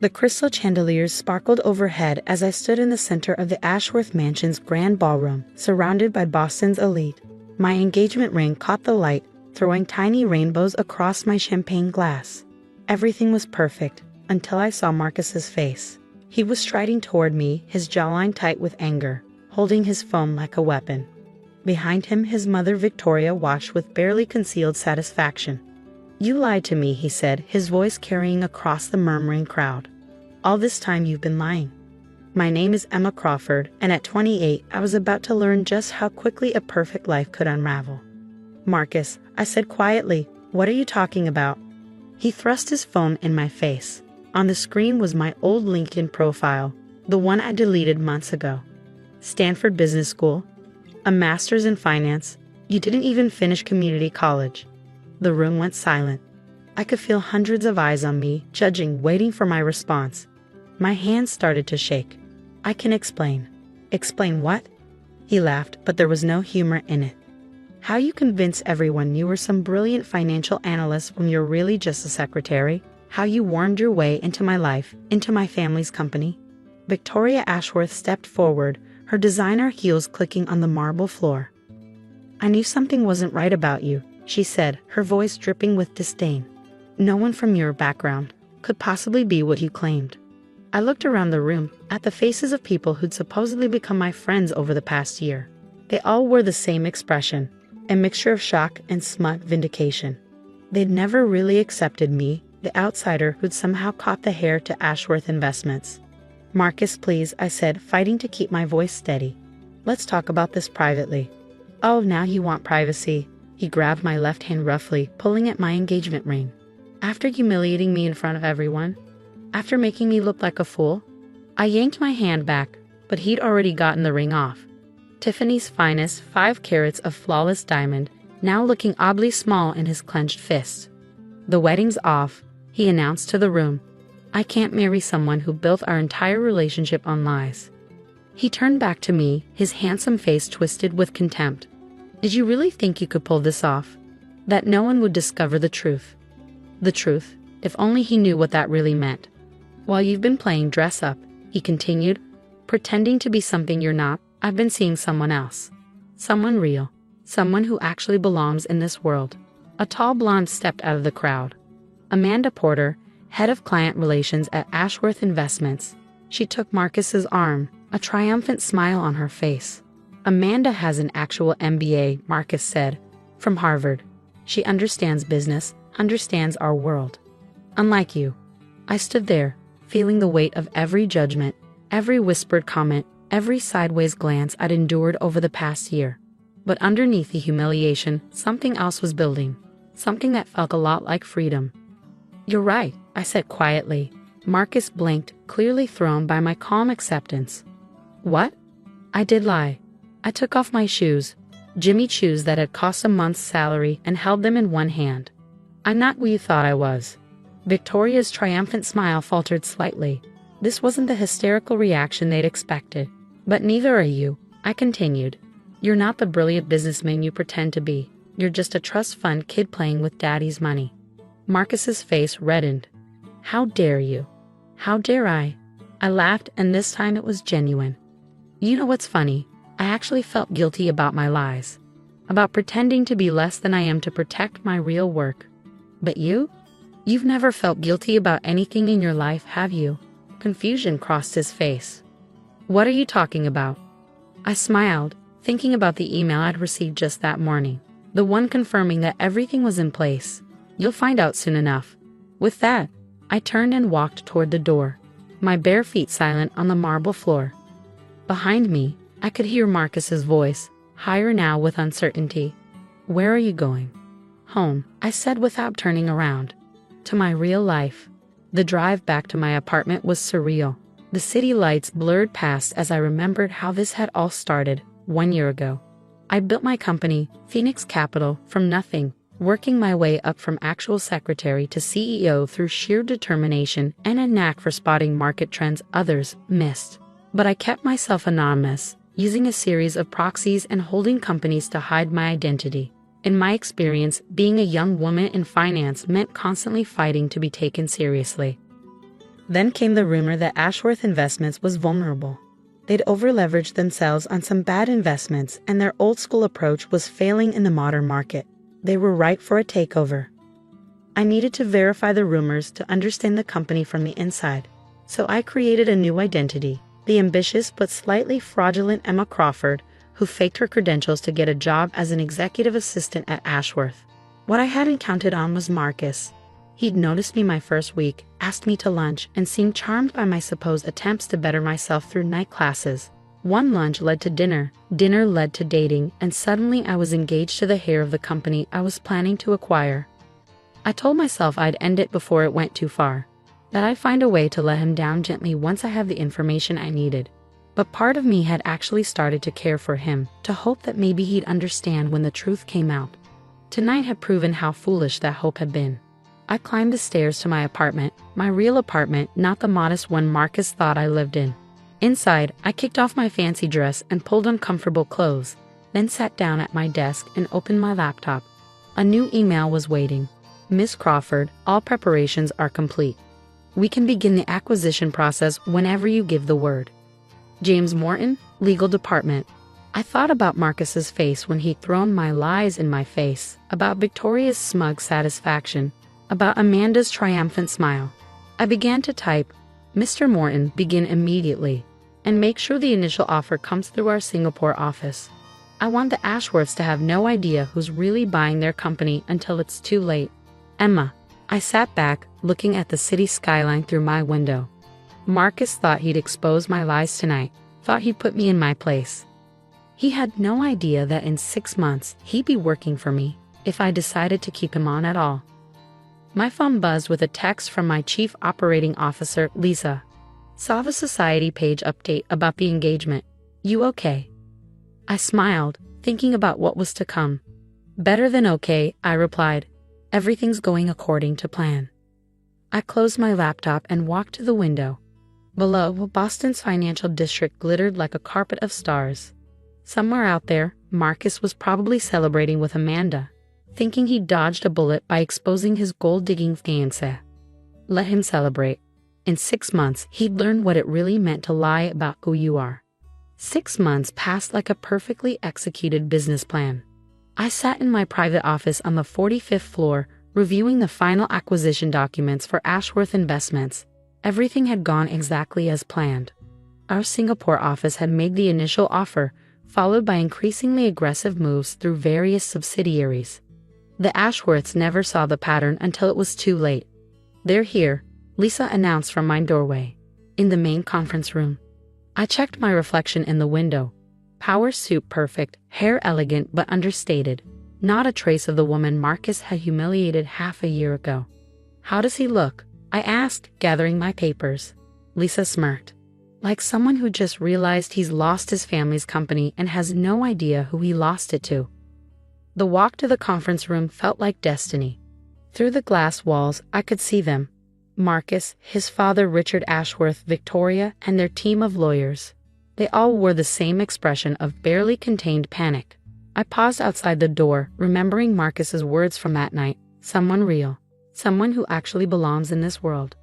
The crystal chandeliers sparkled overhead as I stood in the center of the Ashworth Mansion's grand ballroom, surrounded by Boston's elite. My engagement ring caught the light, throwing tiny rainbows across my champagne glass. Everything was perfect, until I saw Marcus's face. He was striding toward me, his jawline tight with anger, holding his phone like a weapon. Behind him, his mother Victoria watched with barely concealed satisfaction. "You lied to me," he said, his voice carrying across the murmuring crowd. "All this time you've been lying." My name is Emma Crawford, and at 28, I was about to learn just how quickly a perfect life could unravel. "Marcus," I said quietly, "what are you talking about?" He thrust his phone in my face. On the screen was my old LinkedIn profile, the one I deleted months ago. Stanford Business School, a master's in finance. You didn't even finish community college. The room went silent. I could feel hundreds of eyes on me, judging, waiting for my response. My hands started to shake. "I can explain." "Explain what?" He laughed, but there was no humor in it. "How you convince everyone you were some brilliant financial analyst when you're really just a secretary. How you wormed your way into my life, into my family's company." Victoria Ashworth stepped forward, her designer heels clicking on the marble floor. "I knew something wasn't right about you," she said, her voice dripping with disdain. "No one from your background could possibly be what you claimed." I looked around the room, at the faces of people who'd supposedly become my friends over the past year. They all wore the same expression, a mixture of shock and smug vindication. They'd never really accepted me, the outsider who'd somehow caught the heir to Ashworth Investments. "Marcus, please," I said, fighting to keep my voice steady. "Let's talk about this privately." "Oh, now you want privacy." He grabbed my left hand roughly, pulling at my engagement ring. "After humiliating me in front of everyone? After making me look like a fool?" I yanked my hand back, but he'd already gotten the ring off. Tiffany's finest, 5 carats of flawless diamond, now looking oddly small in his clenched fist. "The wedding's off," he announced to the room. "I can't marry someone who built our entire relationship on lies." He turned back to me, his handsome face twisted with contempt. "Did you really think you could pull this off? That no one would discover the truth?" The truth, if only he knew what that really meant. "While you've been playing dress up," he continued, "pretending to be something you're not, I've been seeing someone else. Someone real. Someone who actually belongs in this world." A tall blonde stepped out of the crowd. Amanda Porter, head of client relations at Ashworth Investments. She took Marcus's arm, a triumphant smile on her face. "Amanda has an actual MBA," Marcus said, "from Harvard. She understands business, understands our world. Unlike you." I stood there, feeling the weight of every judgment, every whispered comment, every sideways glance I'd endured over the past year. But underneath the humiliation, something else was building, something that felt a lot like freedom. "You're right," I said quietly. Marcus blinked, clearly thrown by my calm acceptance. "What?" I did lie. I took off my shoes, Jimmy shoes that had cost a month's salary, and held them in one hand. "I'm not who you thought I was." Victoria's triumphant smile faltered slightly. This wasn't the hysterical reaction they'd expected. "But neither are you," I continued. "You're not the brilliant businessman you pretend to be. You're just a trust fund kid playing with daddy's money." Marcus's face reddened. "How dare you?" "How dare I?" I laughed, and this time it was genuine. "You know what's funny? I actually felt guilty about my lies. About pretending to be less than I am to protect my real work. But you? You've never felt guilty about anything in your life, have you?" Confusion crossed his face. "What are you talking about?" I smiled, thinking about the email I'd received just that morning. The one confirming that everything was in place. "You'll find out soon enough." With that, I turned and walked toward the door, my bare feet silent on the marble floor. Behind me, I could hear Marcus's voice, higher now with uncertainty. "Where are you going?" "Home," I said without turning around. "To my real life." The drive back to my apartment was surreal. The city lights blurred past as I remembered how this had all started, 1 year ago. I built my company, Phoenix Capital, from nothing, working my way up from actual secretary to CEO through sheer determination and a knack for spotting market trends others missed. But I kept myself anonymous, using a series of proxies and holding companies to hide my identity. In my experience, being a young woman in finance meant constantly fighting to be taken seriously. Then came the rumor that Ashworth Investments was vulnerable. They'd overleveraged themselves on some bad investments, and their old-school approach was failing in the modern market. They were ripe for a takeover. I needed to verify the rumors to understand the company from the inside, so I created a new identity, the ambitious but slightly fraudulent Emma Crawford, who faked her credentials to get a job as an executive assistant at Ashworth. What I hadn't counted on was Marcus. He'd noticed me my first week, asked me to lunch, and seemed charmed by my supposed attempts to better myself through night classes. One lunch led to dinner led to dating, and suddenly I was engaged to the heir of the company I was planning to acquire. I told myself I'd end it before it went too far, that I'd find a way to let him down gently once I had the information I needed. But part of me had actually started to care for him, to hope that maybe he'd understand when the truth came out. Tonight had proven how foolish that hope had been. I climbed the stairs to my apartment, my real apartment, not the modest one Marcus thought I lived in. Inside, I kicked off my fancy dress and pulled on comfortable clothes, then sat down at my desk and opened my laptop. A new email was waiting. Miss Crawford, all preparations are complete. We can begin the acquisition process whenever you give the word. James Morton, Legal Department. I thought about Marcus's face when he'd thrown my lies in my face, about Victoria's smug satisfaction, about Amanda's triumphant smile. I began to type, Mr. Morton, begin immediately, and make sure the initial offer comes through our Singapore office. I want the Ashworths to have no idea who's really buying their company until it's too late. Emma. I sat back, looking at the city skyline through my window. Marcus thought he'd expose my lies tonight, thought he'd put me in my place. He had no idea that in 6 months he'd be working for me, if I decided to keep him on at all. My phone buzzed with a text from my chief operating officer, Lisa. Saw the society page update about the engagement. You okay? I smiled, thinking about what was to come. Better than okay, I replied. Everything's going according to plan. I closed my laptop and walked to the window. Below, Boston's financial district glittered like a carpet of stars. Somewhere out there, Marcus was probably celebrating with Amanda, thinking he dodged a bullet by exposing his gold-digging fiancé. Let him celebrate. In 6 months, he'd learn what it really meant to lie about who you are. 6 months passed like a perfectly executed business plan. I sat in my private office on the 45th floor, reviewing the final acquisition documents for Ashworth Investments. Everything had gone exactly as planned. Our Singapore office had made the initial offer, followed by increasingly aggressive moves through various subsidiaries. The Ashworths never saw the pattern until it was too late. They're here, Lisa announced from my doorway. In the main conference room. I checked my reflection in the window. Power suit perfect, hair elegant but understated. Not a trace of the woman Marcus had humiliated half a year ago. How does he look? I asked, gathering my papers. Lisa smirked. Like someone who just realized he's lost his family's company and has no idea who he lost it to. The walk to the conference room felt like destiny. Through the glass walls, I could see them. Marcus, his father Richard Ashworth, Victoria, and their team of lawyers. They all wore the same expression of barely contained panic. I paused outside the door, remembering Marcus's words from that night. Someone real. Someone who actually belongs in this world.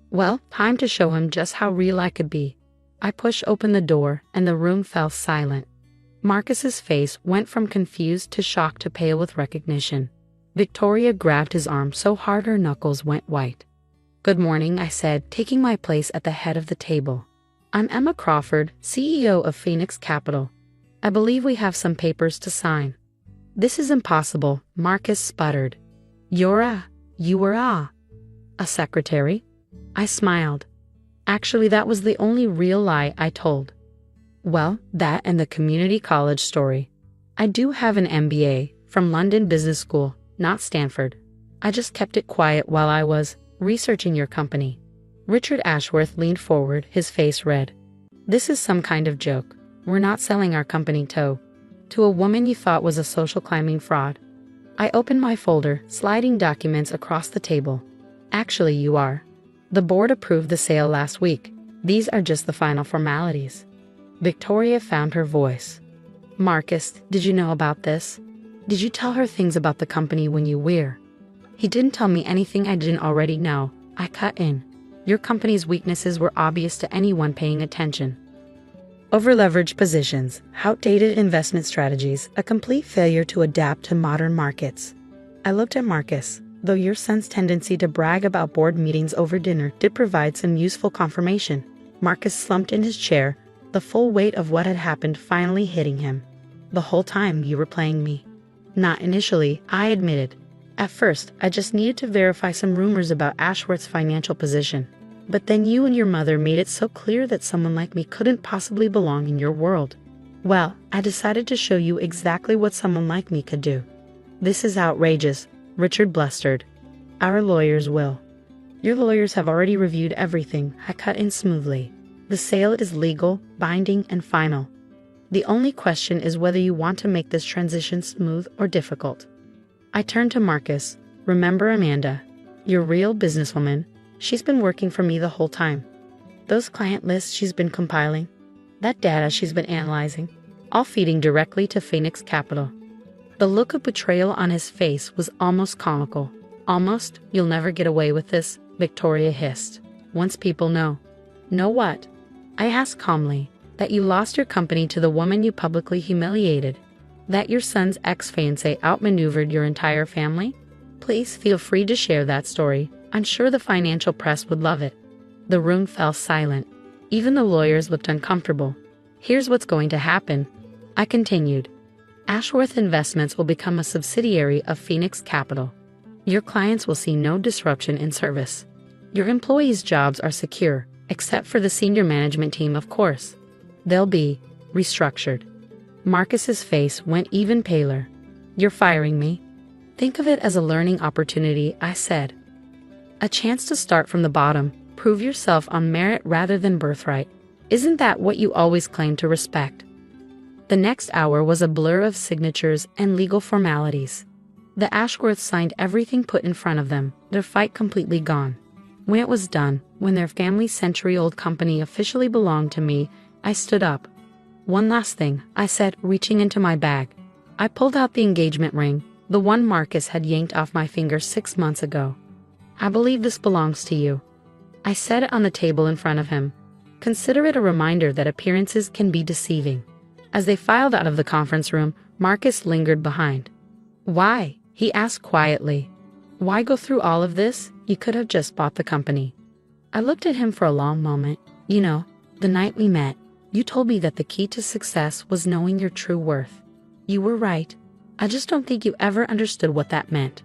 Well, time to show him just how real I could be. I pushed open the door, and the room fell silent. Marcus's face went from confused to shocked to pale with recognition. Victoria grabbed his arm so hard her knuckles went white. Good morning, I said, taking my place at the head of the table. I'm Emma Crawford, CEO of Phoenix Capital. I believe we have some papers to sign. This is impossible, Marcus sputtered. You were a secretary? I smiled. Actually, that was the only real lie I told. Well, that and the community college story. I do have an MBA from London Business School, not Stanford. I just kept it quiet while I was researching your company. Richard Ashworth leaned forward, his face red. This is some kind of joke. We're not selling our company to a woman you thought was a social climbing fraud. I opened my folder, sliding documents across the table. Actually, you are. The board approved the sale last week. These are just the final formalities. Victoria found her voice. Marcus, did you know about this? Did you tell her things about the company when you were? He didn't tell me anything I didn't already know. I cut in. Your company's weaknesses were obvious to anyone paying attention. Over-leveraged positions, outdated investment strategies, a complete failure to adapt to modern markets. I looked at Marcus. Though your son's tendency to brag about board meetings over dinner did provide some useful confirmation, Marcus slumped in his chair, the full weight of what had happened finally hitting him. The whole time you were playing me. Not initially, I admitted. At first, I just needed to verify some rumors about Ashworth's financial position. But then you and your mother made it so clear that someone like me couldn't possibly belong in your world. Well, I decided to show you exactly what someone like me could do. This is outrageous, Richard blustered. Our lawyers will. Your lawyers have already reviewed everything, I cut in smoothly. The sale is legal, binding, and final. The only question is whether you want to make this transition smooth or difficult. I turned to Marcus. Remember Amanda? Your real businesswoman. She's been working for me the whole time. Those client lists she's been compiling, that data she's been analyzing, all feeding directly to Phoenix Capital. The look of betrayal on his face was almost comical. Almost, you'll never get away with this, Victoria hissed. Once people know. Know what? I asked calmly. That you lost your company to the woman you publicly humiliated. That your son's ex-fiancé outmaneuvered your entire family? Please feel free to share that story. I'm sure the financial press would love it. The room fell silent. Even the lawyers looked uncomfortable. Here's what's going to happen, I continued. Ashworth Investments will become a subsidiary of Phoenix Capital. Your clients will see no disruption in service. Your employees' jobs are secure, except for the senior management team, of course. They'll be restructured. Marcus's face went even paler. You're firing me? Think of it as a learning opportunity, I said. A chance to start from the bottom, prove yourself on merit rather than birthright. Isn't that what you always claim to respect? The next hour was a blur of signatures and legal formalities. The Ashworths signed everything put in front of them, their fight completely gone. When it was done, when their family's century-old company officially belonged to me, I stood up. One last thing, I said, reaching into my bag. I pulled out the engagement ring, the one Marcus had yanked off my finger 6 months ago. I believe this belongs to you. I set it on the table in front of him. Consider it a reminder that appearances can be deceiving. As they filed out of the conference room, Marcus lingered behind. Why? He asked quietly. Why go through all of this? You could have just bought the company. I looked at him for a long moment. You know, the night we met, you told me that the key to success was knowing your true worth. You were right. I just don't think you ever understood what that meant.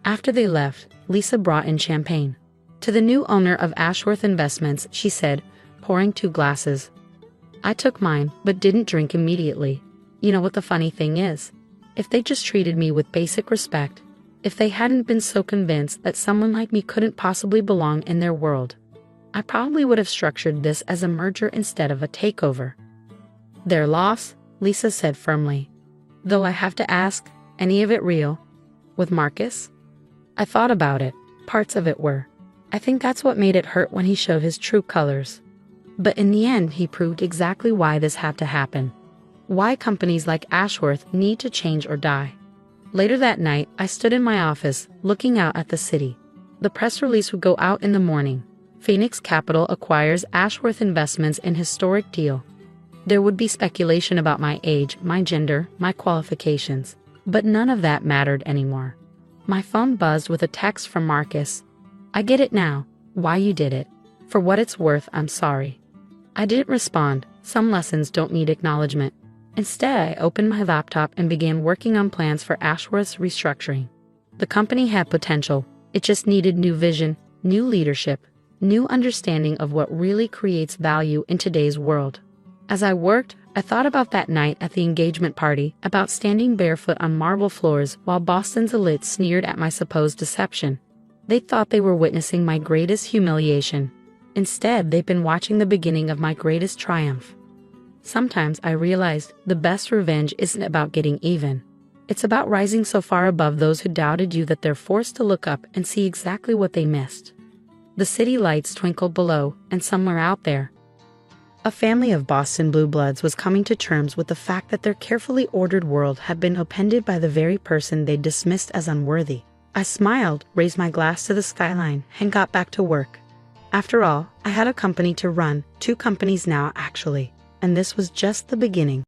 After they left, Lisa brought in champagne. To the new owner of Ashworth Investments, she said, pouring 2 glasses. I took mine, but didn't drink immediately. You know what the funny thing is? If they just treated me with basic respect, if they hadn't been so convinced that someone like me couldn't possibly belong in their world, I probably would have structured this as a merger instead of a takeover. Their loss, Lisa said firmly. Though I have to ask, any of it real? With Marcus? I thought about it. Parts of it were. I think that's what made it hurt when he showed his true colors. But in the end, he proved exactly why this had to happen. Why companies like Ashworth need to change or die. Later that night, I stood in my office, looking out at the city. The press release would go out in the morning. Phoenix Capital acquires Ashworth Investments in historic deal. There would be speculation about my age, my gender, my qualifications. But none of that mattered anymore. My phone buzzed with a text from Marcus. I get it now, why you did it. For what it's worth, I'm sorry. I didn't respond. Some lessons don't need acknowledgement. Instead, I opened my laptop and began working on plans for Ashworth's restructuring. The company had potential. It just needed new vision, new leadership, new understanding of what really creates value in today's world. As I worked, I thought about that night at the engagement party, about standing barefoot on marble floors while Boston's elite sneered at my supposed deception. They thought they were witnessing my greatest humiliation. Instead, they've been watching the beginning of my greatest triumph. Sometimes I realized the best revenge isn't about getting even. It's about rising so far above those who doubted you that they're forced to look up and see exactly what they missed. The city lights twinkled below, and somewhere out there, a family of Boston blue bloods was coming to terms with the fact that their carefully ordered world had been upended by the very person they dismissed as unworthy. I smiled, raised my glass to the skyline, and got back to work. After all, I had a company to run, 2 companies now actually, and this was just the beginning.